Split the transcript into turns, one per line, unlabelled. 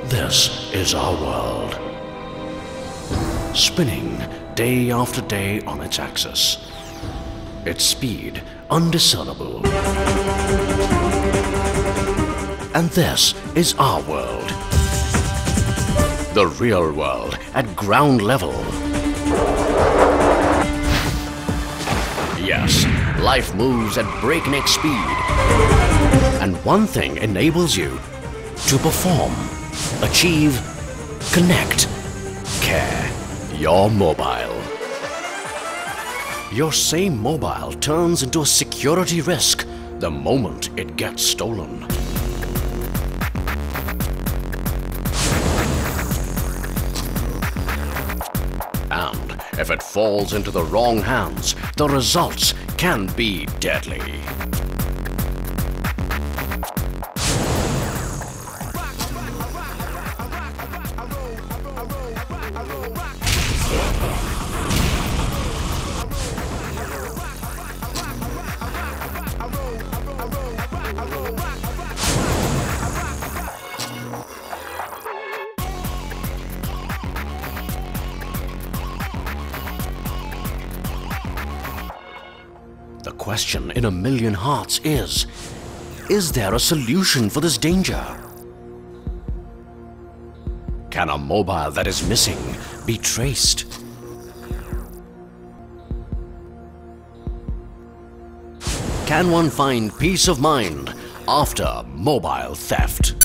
This is our world, spinning day after day on its axis, its speed undiscernible. And this is our world, the real world at ground level. Yes, life moves at breakneck speed, and one thing enables you to perform, achieve, connect, care: your mobile. Your same mobile turns into a security risk the moment it gets stolen. And if it falls into the wrong hands, the results can be deadly. The question in a million hearts is there a solution for this danger? Can a mobile that is missing be traced? Can one find peace of mind after mobile theft?